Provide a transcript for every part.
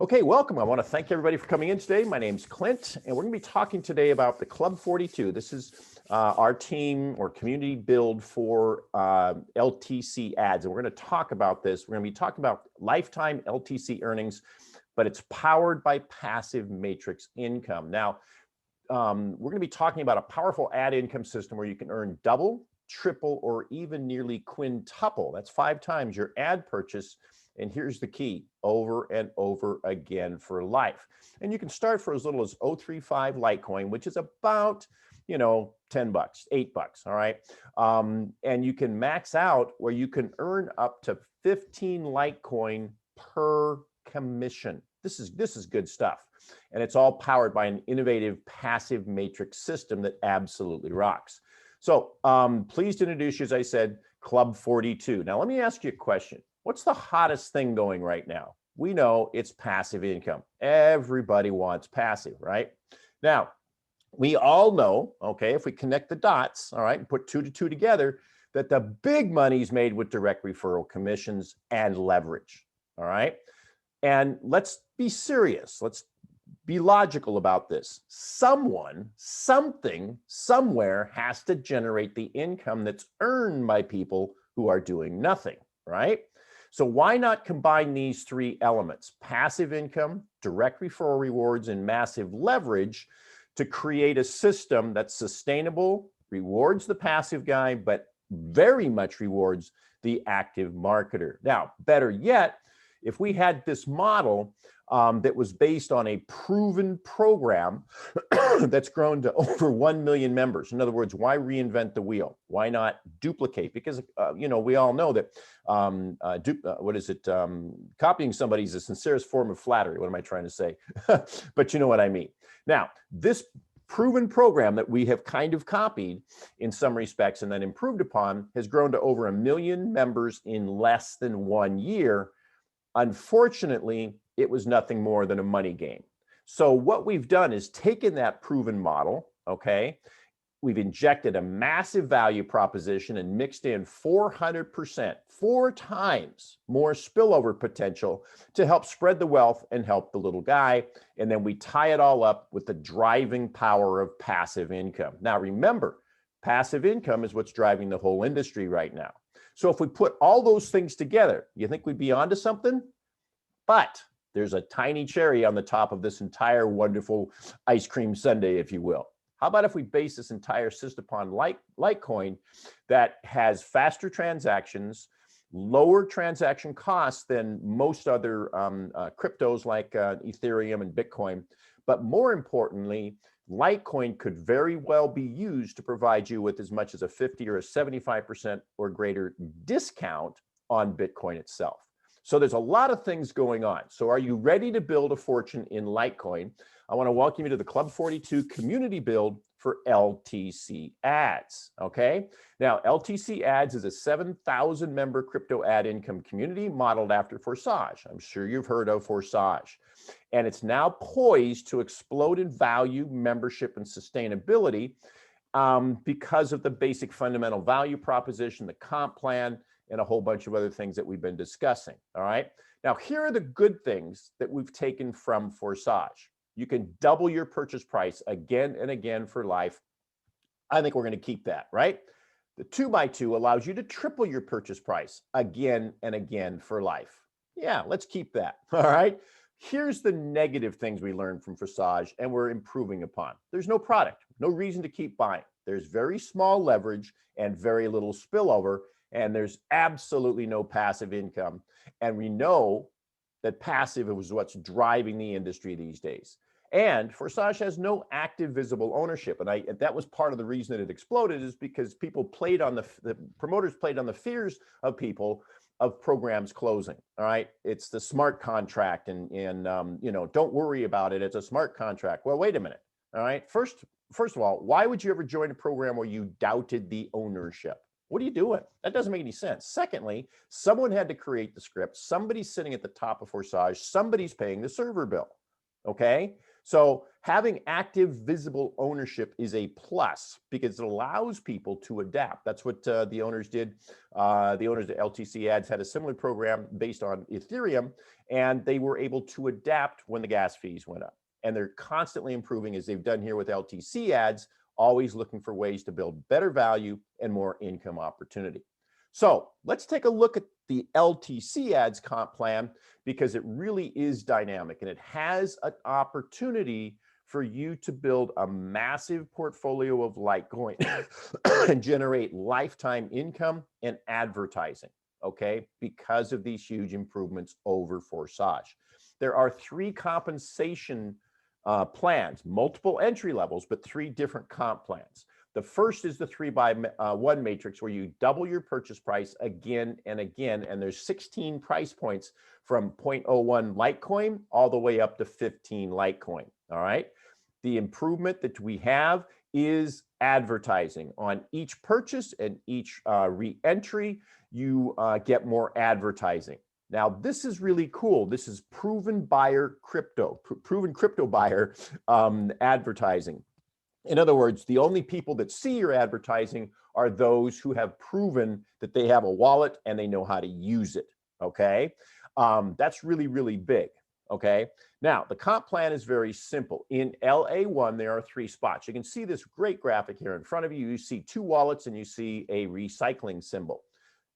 Okay, welcome. I want to thank everybody for coming in today. My name's Clint, and we're going to be talking today about the Club42. This is our team or community build for LTC ads. And we're going to talk about this. We're going to be talking about lifetime LTC earnings, but it's powered by passive matrix income. Now, we're going to be talking about a powerful ad income system where you can earn double, triple, or even nearly quintuple. That's 5 times your ad purchase. And here's the key: over and over again for life. And you can start for as little as 0.35 Litecoin, which is about, $10, $8, all right? And you can max out where you can earn up to 15 Litecoin per commission. This is good stuff. And it's all powered by an innovative passive matrix system that absolutely rocks. So pleased to introduce you, as I said, Club42. Now, let me ask you a question. What's the hottest thing going right now? We know it's passive income. Everybody wants passive, right? Now, we all know, okay, if we connect the dots, all right, and put 2 to 2 together, that the big money is made with direct referral commissions and leverage, all right? And let's be serious. Let's be logical about this. Someone, something, somewhere has to generate the income that's earned by people who are doing nothing, right? So why not combine these 3 elements: passive income, direct referral rewards, and massive leverage to create a system that's sustainable, rewards the passive guy, but very much rewards the active marketer. Now, better yet, if we had this model that was based on a proven program that's grown to over 1 million members. In other words, why reinvent the wheel? Why not duplicate? Because, we all know that, copying somebody is the sincerest form of flattery. What am I trying to say? But you know what I mean. Now, this proven program that we have kind of copied in some respects and then improved upon has grown to over 1 million members in less than 1 year. Unfortunately, it was nothing more than a money game. So what we've done is taken that proven model, okay? We've injected a massive value proposition and mixed in 400%, 4 times more spillover potential to help spread the wealth and help the little guy. And then we tie it all up with the driving power of passive income. Now, remember, passive income is what's driving the whole industry right now. So if we put all those things together, you think we'd be onto something? But there's a tiny cherry on the top of this entire wonderful ice cream sundae, if you will. How about if we base this entire system upon Litecoin that has faster transactions, lower transaction costs than most other cryptos like Ethereum and Bitcoin, but more importantly, Litecoin could very well be used to provide you with as much as a 50 or a 75% or greater discount on Bitcoin itself. So there's a lot of things going on. So are you ready to build a fortune in Litecoin? I want to welcome you to the Club42 community build for LTC ads, okay? Now, LTC ads is a 7,000 member crypto ad income community modeled after Forsage. I'm sure you've heard of Forsage. And it's now poised to explode in value, membership, and sustainability because of the basic fundamental value proposition, the comp plan, and a whole bunch of other things that we've been discussing, all right? Now, here are the good things that we've taken from Forsage. You can double your purchase price again and again for life. I think we're going to keep that, right? The 2x2 allows you to triple your purchase price again and again for life. Yeah, let's keep that, all right? Here's the negative things we learned from Forsage and we're improving upon. There's no product, no reason to keep buying. There's very small leverage and very little spillover, and there's absolutely no passive income. And we know that passive is what's driving the industry these days. And Forsage has no active visible ownership. And that was part of the reason that it exploded, is because people played on the promoters played on the fears of people of programs closing. All right. It's the smart contract and don't worry about it. It's a smart contract. Well, wait a minute. All right. First of all, why would you ever join a program where you doubted the ownership? What are you doing? That doesn't make any sense. Secondly, someone had to create the script. Somebody's sitting at the top of Forsage. Somebody's paying the server bill. Okay. So having active visible ownership is a plus because it allows people to adapt. That's what the owners did. The owners of LTCads had a similar program based on Ethereum, and they were able to adapt when the gas fees went up. And they're constantly improving, as they've done here with LTCads, always looking for ways to build better value and more income opportunity. So let's take a look at the LTCads comp plan because it really is dynamic and it has an opportunity for you to build a massive portfolio of Litecoin and generate lifetime income and advertising, okay, because of these huge improvements over Forsage. There are 3 compensation plans, multiple entry levels, but 3 different comp plans. The first is the 3x1 matrix where you double your purchase price again and again, and there's 16 price points from 0.01 Litecoin all the way up to 15 Litecoin, all right? The improvement that we have is advertising. On each purchase and each re-entry, you get more advertising. Now, this is really cool. This is proven crypto buyer advertising. In other words, the only people that see your advertising are those who have proven that they have a wallet and they know how to use it, okay? That's really, really big, okay? Now, the comp plan is very simple. In LA1, there are 3 spots. You can see this great graphic here in front of you. You see 2 wallets and you see a recycling symbol.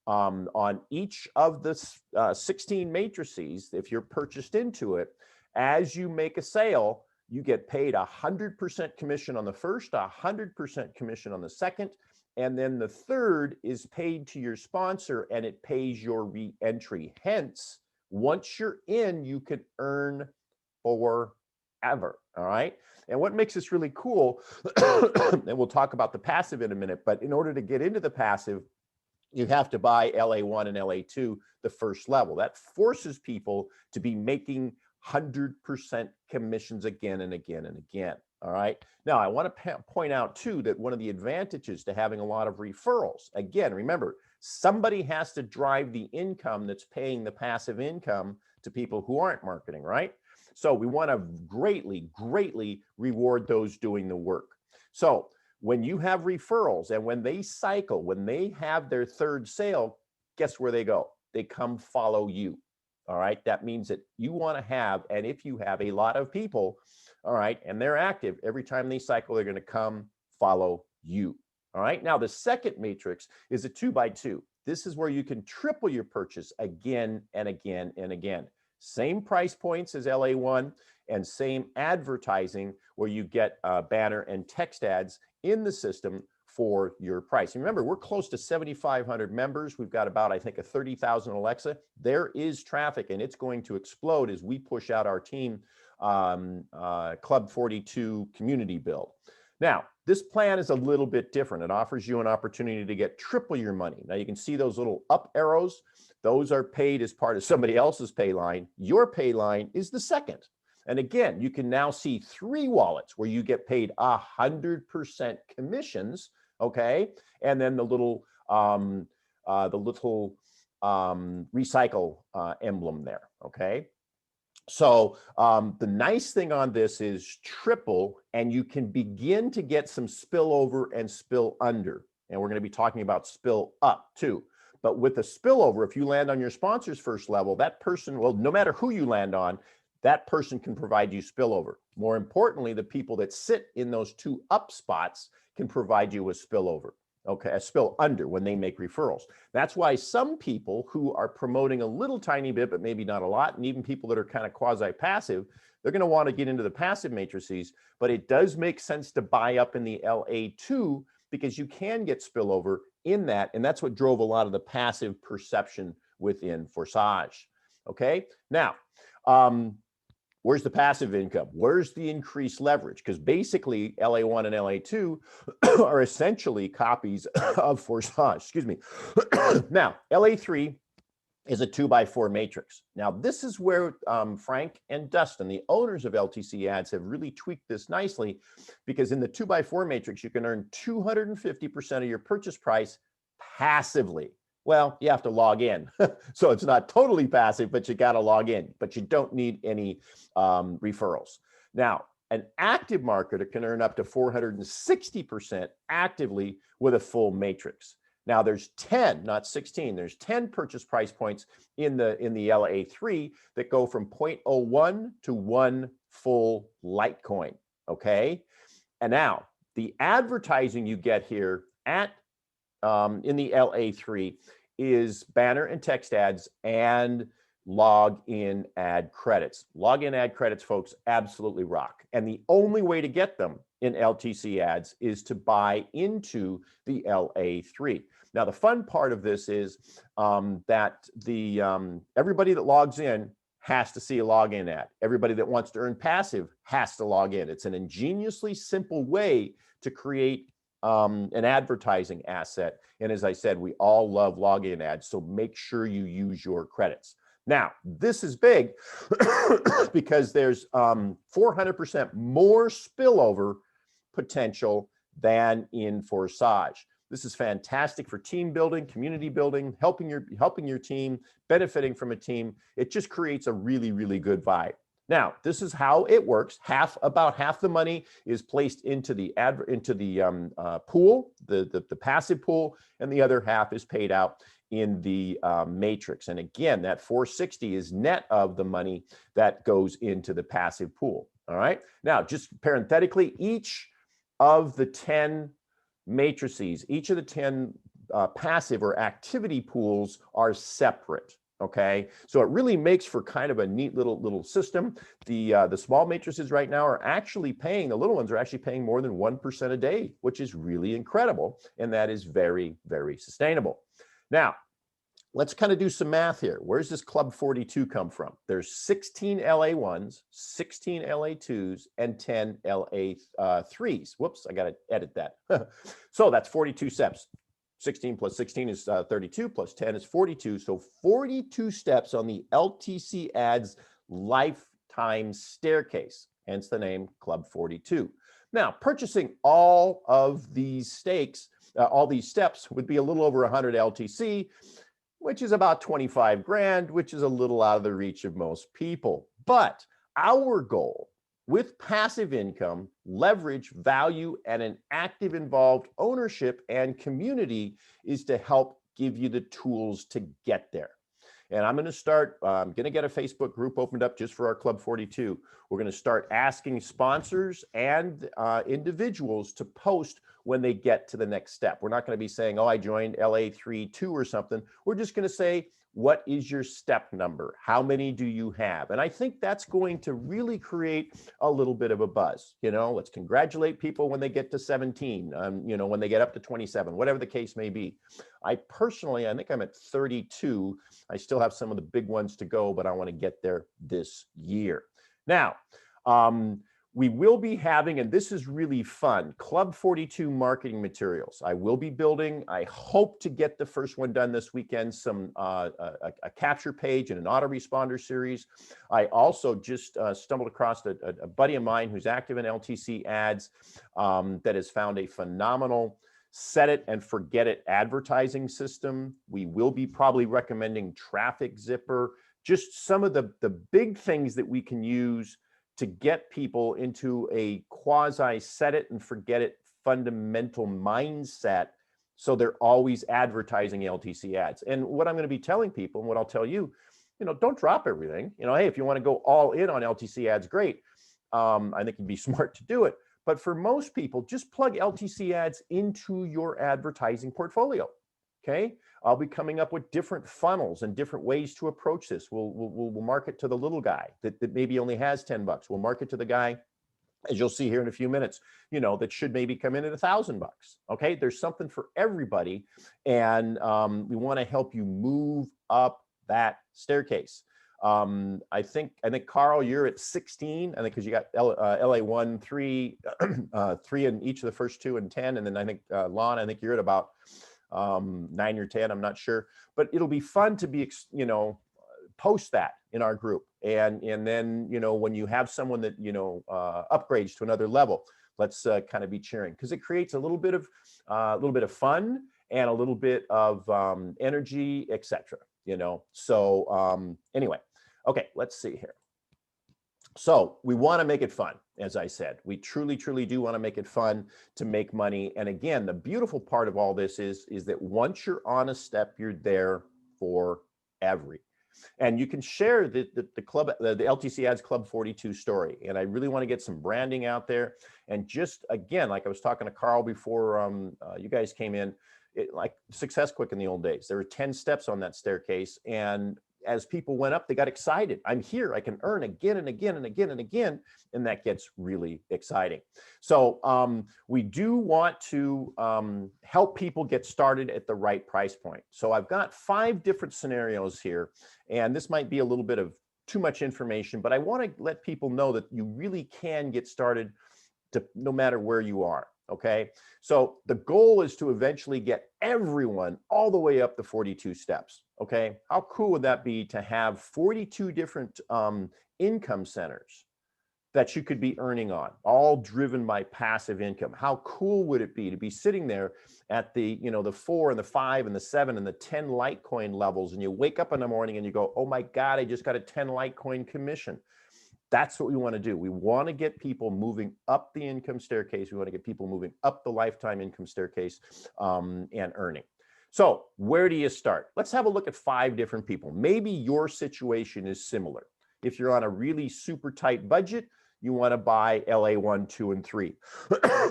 On each of the 16 matrices, if you're purchased into it, as you make a sale, you get paid 100% commission on the first, 100% commission on the second, and then the third is paid to your sponsor and it pays your re-entry. Hence, once you're in, you can earn forever, all right? And what makes this really cool, and we'll talk about the passive in a minute, but in order to get into the passive, you have to buy LA1 and LA2, the first level. That forces people to be making 100% commissions again and again and again, all right? Now, I want to point out, too, that one of the advantages to having a lot of referrals, again, remember, somebody has to drive the income that's paying the passive income to people who aren't marketing, right? So we want to greatly, greatly reward those doing the work. So when you have referrals and when they cycle, when they have their third sale, guess where they go? They come follow you. All right. That means that you want to have, and if you have a lot of people, all right, and they're active, every time they cycle, they're going to come follow you. All right. Now, the second matrix is a 2x2. This is where you can triple your purchase again and again and again. Same price points as LA1 and same advertising where you get banner and text ads in the system for your price. And remember, we're close to 7,500 members. We've got about, I think, a 30,000 Alexa. There is traffic and it's going to explode as we push out our team Club42 community build. Now, this plan is a little bit different. It offers you an opportunity to get triple your money. Now, you can see those little up arrows. Those are paid as part of somebody else's pay line. Your pay line is the second. And again, you can now see 3 wallets where you get paid 100% commissions, okay? And then the little recycle emblem there, okay? So the nice thing on this is triple, and you can begin to get some spillover and spill under. And we're going to be talking about spill up too. But with the spillover, if you land on your sponsor's first level, that person, well, no matter who you land on, that person can provide you spillover. More importantly, the people that sit in those 2 up spots can provide you with spillover, okay, a spill under when they make referrals. That's why some people who are promoting a little tiny bit, but maybe not a lot, and even people that are kind of quasi-passive, they're going to want to get into the passive matrices, but it does make sense to buy up in the LA2 because you can get spillover in that, and that's what drove a lot of the passive perception within Forsage, okay? Now, where's the passive income? Where's the increased leverage? Because basically LA1 and LA2 are essentially copies of Forsage, excuse me. Now, LA3 is a 2x4 matrix. Now, this is where Frank and Dustin, the owners of LTCads, have really tweaked this nicely, because in the 2x4 matrix, you can earn 250% of your purchase price passively. Well, you have to log in. So it's not totally passive, but you got to log in, but you don't need any referrals. Now, An active marketer can earn up to 460% actively with a full matrix. Now there's 10, not 16, there's 10 purchase price points in the LA3 that go from 0.01 to 1 full Litecoin, okay? And now the advertising you get here at in the LA3 is banner and text ads and log-in ad credits. Log-in ad credits, folks, absolutely rock. And the only way to get them in LTC ads is to buy into the LA3. Now, the fun part of this is that everybody that logs in has to see a login ad. Everybody that wants to earn passive has to log in. It's an ingeniously simple way to create an advertising asset. And as I said, we all love login ads, so make sure you use your credits. Now, this is big because there's 400% more spillover potential than in Forsage. This is fantastic for team building, community building, helping your team, benefiting from a team. It just creates a really, really good vibe. Now, this is how it works. About half the money is placed into the pool, the passive pool, and the other half is paid out in the matrix. And again, that 460 is net of the money that goes into the passive pool. All right. Now, just parenthetically, each of the 10 matrices, each of the 10 passive or activity pools are separate. Okay, so it really makes for kind of a neat little system. The small matrices right now are actually paying, the little ones are actually paying more than 1% a day, which is really incredible, and that is very, very sustainable. Now, let's kind of do some math here. Where's this Club 42 come from? There's 16 LA1s, 16 LA2s, and 10 LA3s. Whoops, I got to edit that. So that's 42 steps. 16 plus 16 is 32, plus 10 is 42. So 42 steps on the LTC ads lifetime staircase, hence the name Club 42. Now, purchasing all of these stakes, all these steps would be a little over 100 LTC, which is about 25 grand, which is a little out of the reach of most people. But our goal with passive income, leverage, value, and an active involved ownership and community is to help give you the tools to get there. And I'm going to start, I'm going to get a Facebook group opened up just for our Club 42. We're going to start asking sponsors and individuals to post when they get to the next step. We're not going to be saying, oh, I joined LA3-2 or something. We're just going to say, what is your step number? How many do you have? And I think that's going to really create a little bit of a buzz. You know, let's congratulate people when they get to 17, you know, when they get up to 27, whatever the case may be. I personally, I think I'm at 32. I still have some of the big ones to go, but I want to get there this year. Now, we will be having, and this is really fun, Club 42 marketing materials. I will be building, I hope to get the first one done this weekend, some a capture page and an autoresponder series. I also just stumbled across a buddy of mine who's active in LTC ads that has found a phenomenal set it and forget it advertising system. We will be probably recommending Traffic Zipper, just some of the big things that we can use to get people into a quasi set it and forget it fundamental mindset, so they're always advertising LTC ads. And what I'm going to be telling people, and what I'll tell you, you know, don't drop everything. You know, hey, if you want to go all in on LTC ads, great. I think it'd be smart to do it. But for most people, just plug LTC ads into your advertising portfolio. Okay, I'll be coming up with different funnels and different ways to approach this. We'll market to the little guy that maybe only has 10 bucks. We'll market to the guy, as you'll see here in a few minutes, you know, that should maybe come in at $1,000 bucks. Okay, there's something for everybody, and we want to help you move up that staircase. I think Carl, you're at 16. I think because you got LA1, 3, 3 in each of the first two, and 10, and then I think Lon, I think you're at about 9 or 10, I'm not sure, but it'll be fun to be, you know, post that in our group. And then, you know, when you have someone that, you know, upgrades to another level, let's kind of be cheering, because it creates a little bit of fun and a little bit of energy, etc. You know, so anyway, okay, let's see here. So we want to make it fun. As I said, we truly, truly do want to make it fun to make money. And again, the beautiful part of all this is that once you're on a step, you're there forever. And you can share the LTCads Club42 story. And I really want to get some branding out there. And just again, like I was talking to Carl before you guys came in, like Success Quick in the old days, there were 10 steps on that staircase. And as people went up, they got excited. I'm here, I can earn again and again and again and again. And that gets really exciting. So we do want to help people get started at the right price point. So I've got 5 different scenarios here, and this might be a little bit of too much information, but I want to let people know that you really can get started no matter where you are. Okay, so the goal is to eventually get everyone all the way up the 42 steps. Okay, how cool would that be to have 42 different income centers that you could be earning on, all driven by passive income? How cool would it be to be sitting there at the, the 4 and the 5 and the 7 and the 10 Litecoin levels, and you wake up in the morning and you go, oh my God, I just got a 10 Litecoin commission. That's what we want to do. We want to get people moving up the income staircase. We want to get people moving up the lifetime income staircase and earning. So where do you start? Let's have a look at 5 different people. Maybe your situation is similar. If you're on a really super tight budget, you want to buy LA1, 2, and 3.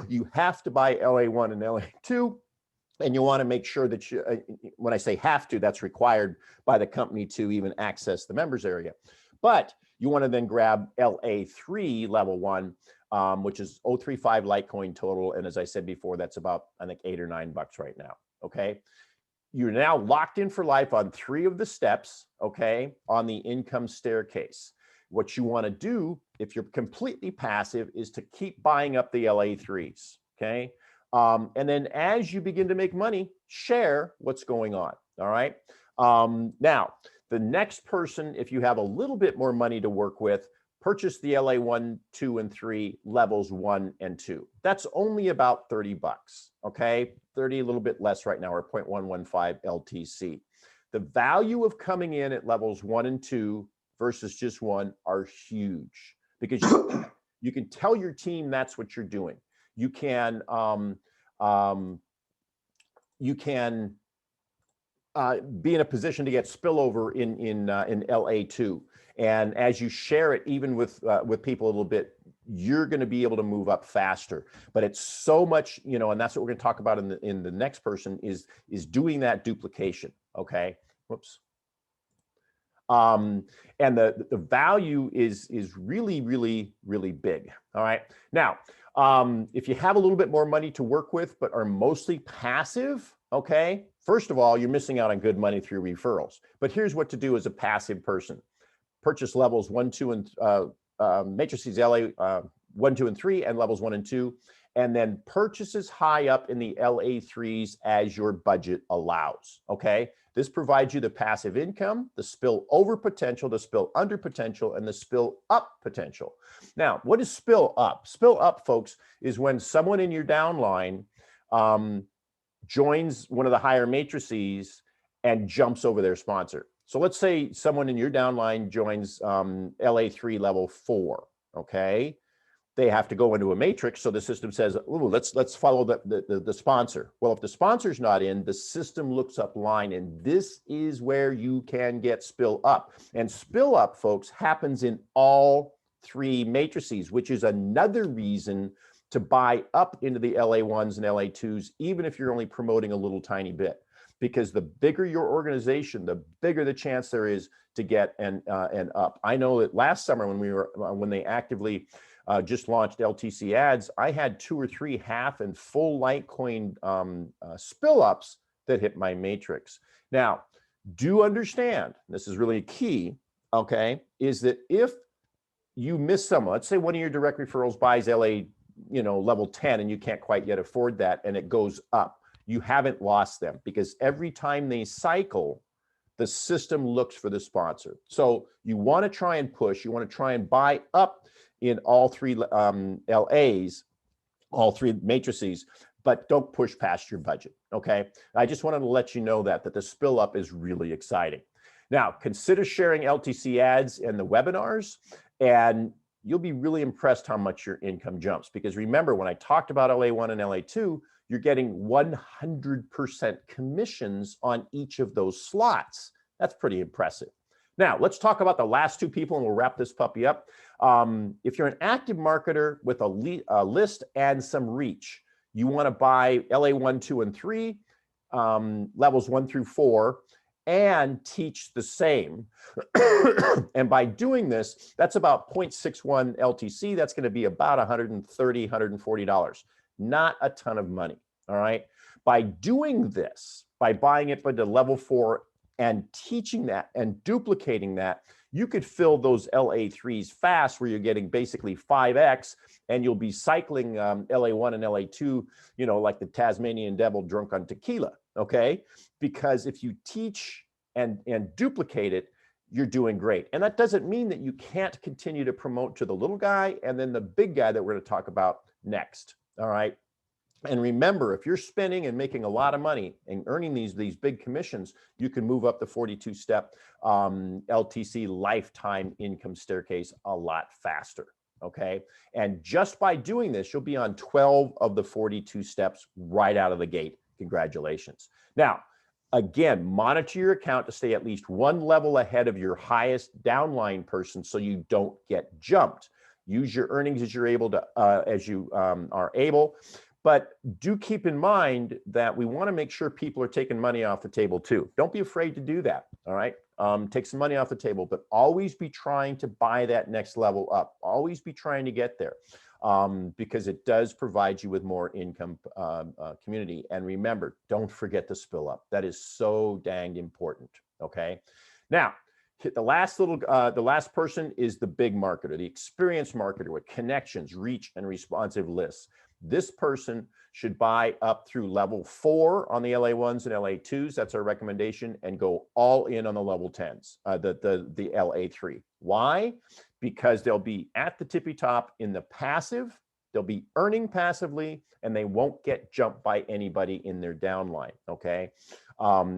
You have to buy LA1 and LA2. And you want to make sure that you, when I say have to, that's required by the company to even access the members area. But you want to then grab LA3 level 1, which is 035 Litecoin total. And as I said before, that's about, I think, $8 or $9 right now. Okay. You're now locked in for life on 3 of the steps, okay, on the income staircase. What you want to do, if you're completely passive, is to keep buying up the LA3s, okay? And then as you begin to make money, share what's going on, all right? Now, the next person, if you have a little bit more money to work with, purchase the LA1, 2, and 3 levels 1 and 2. That's only about $30, okay? 30, a little bit less right now, or 0.115 LTC. The value of coming in at levels 1 and 2 versus just 1 are huge, because you can tell your team that's what you're doing. You can be in a position to get spillover in LA2, and as you share it, even with people a little bit, you're going to be able to move up faster. But it's so much, and that's what we're going to talk about in the next person is doing that duplication. Okay, whoops. And the value is really, really, really big. All right. Now, if you have a little bit more money to work with, but are mostly passive, okay, first of all, you're missing out on good money through referrals. But here's what to do as a passive person. Purchase levels 1, 2, and matrices LA 1, 2, and 3, and levels 1 and 2, and then purchases high up in the LA3s as your budget allows. Okay. This provides you the passive income, the spill over potential, the spill under potential, and the spill up potential. Now, what is spill up? Spill up, folks, is when someone in your downline joins one of the higher matrices and jumps over their sponsor. So let's say someone in your downline joins LA3 level 4, okay? They have to go into a matrix, so the system says, ooh, let's follow the sponsor. Well, if the sponsor's not in, the system looks up line, and this is where you can get spill up. And spill up, folks, happens in all 3 matrices, which is another reason to buy up into the LA1s and LA2s, even if you're only promoting a little tiny bit. Because the bigger your organization, the bigger the chance there is to get an up. I know that last summer when they actively just launched LTCads, I had 2 or 3 half and full Litecoin spill ups that hit my matrix. Now, do understand, this is really key, okay, is that if you miss someone, let's say one of your direct referrals buys LA, level 10, and you can't quite yet afford that, and it goes up, you haven't lost them, because every time they cycle, the system looks for the sponsor. So you want to try and push, you want to try and buy up in all 3 LAs, all 3 matrices, but don't push past your budget, okay? I just wanted to let you know that the spill up is really exciting. Now, consider sharing LTCads and the webinars, and you'll be really impressed how much your income jumps. Because remember, when I talked about LA1 and LA2, you're getting 100% commissions on each of those slots. That's pretty impressive. Now, let's talk about the last two people and we'll wrap this puppy up. If you're an active marketer with a list and some reach, you want to buy LA1, 2, and 3, levels 1 through 4, and teach the same. And by doing this, that's about 0.61 LTC. That's going to be about $130, $140. Not a ton of money, all right? By doing this, by buying it by the level 4 and teaching that and duplicating that, you could fill those LA3s fast where you're getting basically 5X, and you'll be cycling LA1 and LA2, you know, like the Tasmanian devil drunk on tequila, okay? Because if you teach and duplicate it, you're doing great. And that doesn't mean that you can't continue to promote to the little guy and then the big guy that we're going to talk about next, all right? And remember, if you're spending and making a lot of money and earning these big commissions, you can move up the 42-step LTC lifetime income staircase a lot faster, okay? And just by doing this, you'll be on 12 of the 42 steps right out of the gate. Congratulations. Now, again, monitor your account to stay at least one level ahead of your highest downline person so you don't get jumped. Use your earnings as you're able to, are able. But do keep in mind that we want to make sure people are taking money off the table too. Don't be afraid to do that, all right? Take some money off the table, but always be trying to buy that next level up. Always be trying to get there because it does provide you with more income community. And remember, don't forget to spill up. That is so dang important, okay? Now, the last person is the big marketer, the experienced marketer with connections, reach, and responsive lists. This person should buy up through level 4 on the LA1s and LA2s. That's our recommendation, and go all in on the level 10s, the LA3. Why? Because they'll be at the tippy top in the passive, they'll be earning passively, and they won't get jumped by anybody in their downline, okay?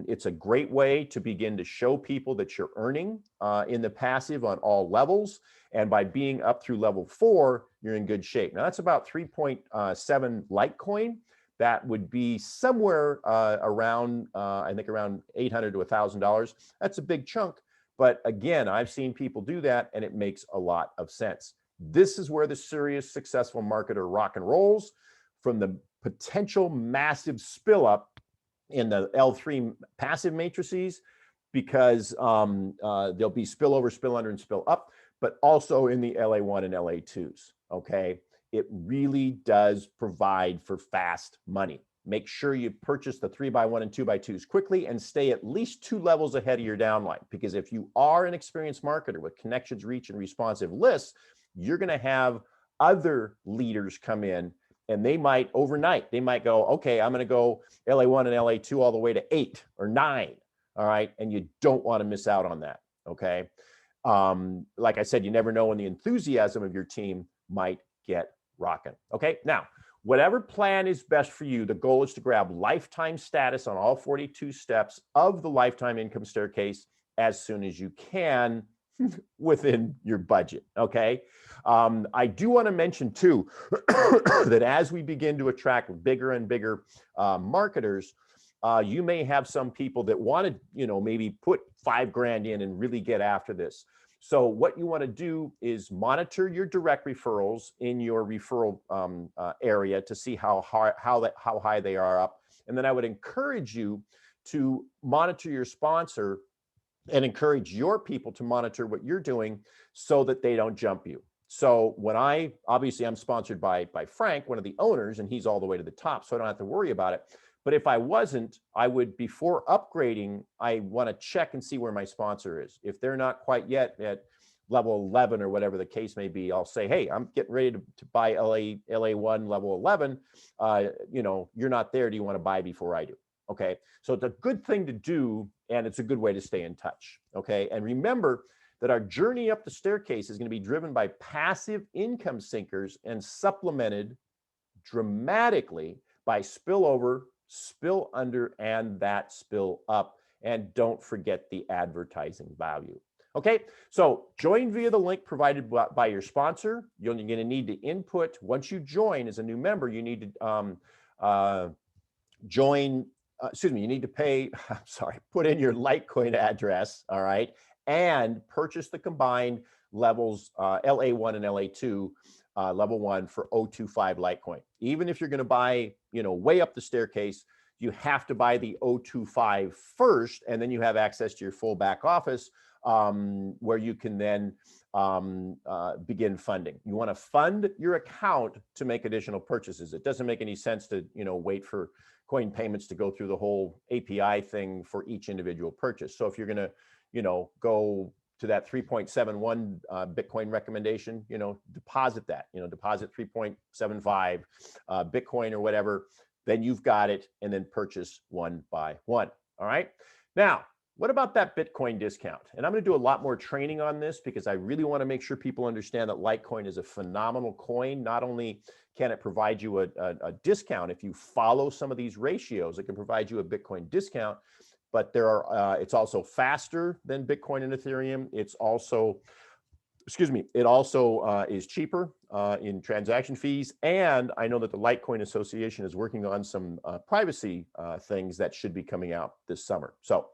It's a great way to begin to show people that you're earning in the passive on all levels. And by being up through level 4, you're in good shape. Now that's about 3.7 Litecoin. That would be somewhere around, I think around $800 to $1,000. That's a big chunk. But again, I've seen people do that and it makes a lot of sense. This is where the serious successful marketer rock and rolls, from the potential massive spill up in the L3 passive matrices, because there'll be spill over, spill under, and spill up, but also in the LA1 and LA2s, okay? It really does provide for fast money. Make sure you purchase the 3x1 and 2x2s quickly and stay at least 2 levels ahead of your downline, because if you are an experienced marketer with connections, reach, and responsive lists, you're gonna have other leaders come in and they might overnight, they might go, okay, I'm gonna go LA1 and LA2 all the way to 8 or 9, all right? And you don't wanna miss out on that, okay? Like I said, you never know when the enthusiasm of your team might get rocking, okay? Now, whatever plan is best for you, the goal is to grab lifetime status on all 42 steps of the lifetime income staircase as soon as you can within your budget, okay? I do want to mention too that as we begin to attract bigger and bigger marketers, you may have some people that want to, you know, maybe put $5 grand in and really get after this. So what you want to do is monitor your direct referrals in your referral area to see how high they are up. And then I would encourage you to monitor your sponsor and encourage your people to monitor what you're doing so that they don't jump you. So when obviously I'm sponsored by Frank, one of the owners, and he's all the way to the top, so I don't have to worry about it. But if I wasn't, I would, before upgrading, I want to check and see where my sponsor is. If they're not quite yet at level 11 or whatever the case may be, I'll say, hey, I'm getting ready to buy LA1 level 11. You know, you're not there. Do you want to buy before I do? Okay. So it's a good thing to do, and it's a good way to stay in touch. Okay. And remember that our journey up the staircase is going to be driven by passive income sinkers and supplemented dramatically by spillover, spill under, and that spill up. And don't forget the advertising value. Okay, so join via the link provided by your sponsor. You're going to need to input, once you join as a new member, you need to you need to pay, I'm sorry, put in your Litecoin address, all right, and purchase the combined levels, LA1 and LA2, level 1 for 025 Litecoin. Even if you're going to buy, way up the staircase, you have to buy the 025 first, and then you have access to your full back office, where you can then begin funding. You want to fund your account to make additional purchases. It doesn't make any sense to, wait for coin payments to go through the whole API thing for each individual purchase. So if you're going to, go to that 3.71 Bitcoin recommendation, deposit that, deposit 3.75 Bitcoin or whatever, then you've got it, and then purchase one by one. All right. Now, what about that Bitcoin discount? And I'm going to do a lot more training on this because I really want to make sure people understand that Litecoin is a phenomenal coin. Not only can it provide you a discount if you follow some of these ratios, it can provide you a Bitcoin discount, but it's also faster than Bitcoin and Ethereum. It's also, it also is cheaper in transaction fees. And I know that the Litecoin Association is working on some privacy things that should be coming out this summer. So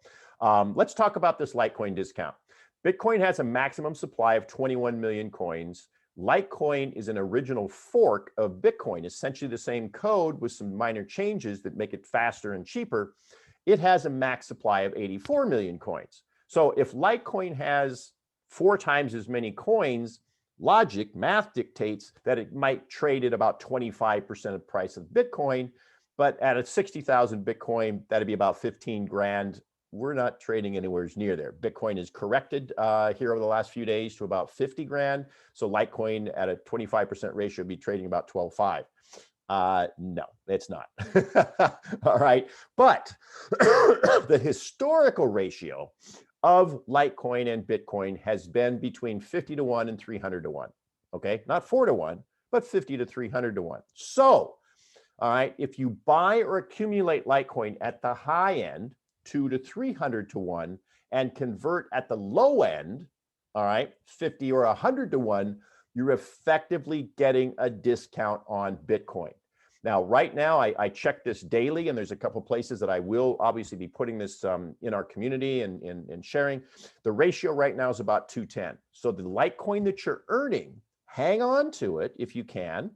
let's talk about this Litecoin discount. Bitcoin has a maximum supply of 21 million coins. Litecoin is an original fork of Bitcoin, essentially the same code with some minor changes that make it faster and cheaper. It has a max supply of 84 million coins. So if Litecoin has 4 times as many coins, math dictates that it might trade at about 25% of the price of Bitcoin, but at a 60,000 Bitcoin, that'd be about 15 grand. We're not trading anywhere near there. Bitcoin is corrected here over the last few days to about 50 grand. So Litecoin at a 25% ratio would be trading about 12.5. No, it's not. All right. But the historical ratio of Litecoin and Bitcoin has been between 50 to 1 and 300 to 1. Okay. Not 4 to 1, but 50 to 300 to 1. So, all right, if you buy or accumulate Litecoin at the high end, 2 to 300 to 1, and convert at the low end, all right, 50 or 100 to 1, you're effectively getting a discount on Bitcoin. Now, right now, I check this daily, and there's a couple places that I will obviously be putting this in our community and sharing. The ratio right now is about 210. So the Litecoin that you're earning, hang on to it if you can,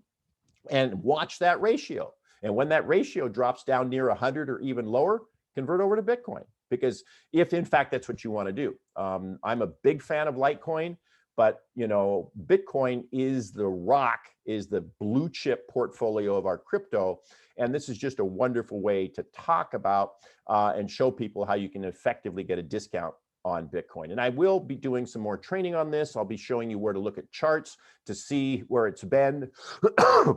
and watch that ratio. And when that ratio drops down near 100 or even lower, convert over to Bitcoin. Because if in fact that's what you want to do, I'm a big fan of Litecoin, but Bitcoin is the rock, is the blue chip portfolio of our crypto. And this is just a wonderful way to talk about and show people how you can effectively get a discount on Bitcoin. And I will be doing some more training on this. I'll be showing you where to look at charts to see where it's been.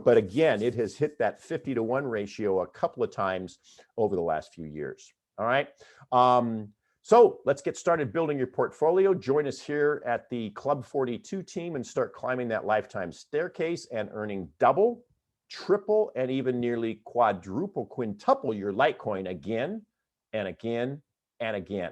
But again, it has hit that 50 to 1 ratio a couple of times over the last few years. All right. So let's get started building your portfolio. Join us here at the Club42 team and start climbing that lifetime staircase and earning double, triple, and even nearly quadruple, quintuple your Litecoin again and again and again.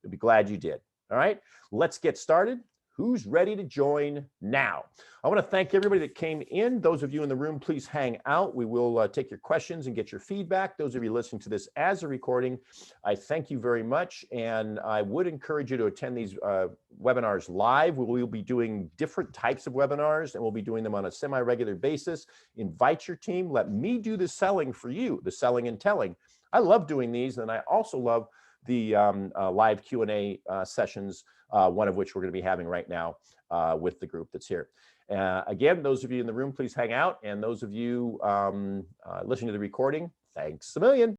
You'll be glad you did. All right, let's get started. Who's ready to join now? I want to thank everybody that came in. Those of you in the room, please hang out. We will take your questions and get your feedback. Those of you listening to this as a recording, I thank you very much. And I would encourage you to attend these webinars live. We will be doing different types of webinars, and we'll be doing them on a semi-regular basis. Invite your team. Let me do the selling for you, the selling and telling. I love doing these, and I also love the live Q&A sessions, one of which we're going to be having right now with the group that's here. Again, those of you in the room, please hang out. And those of you listening to the recording, thanks a million.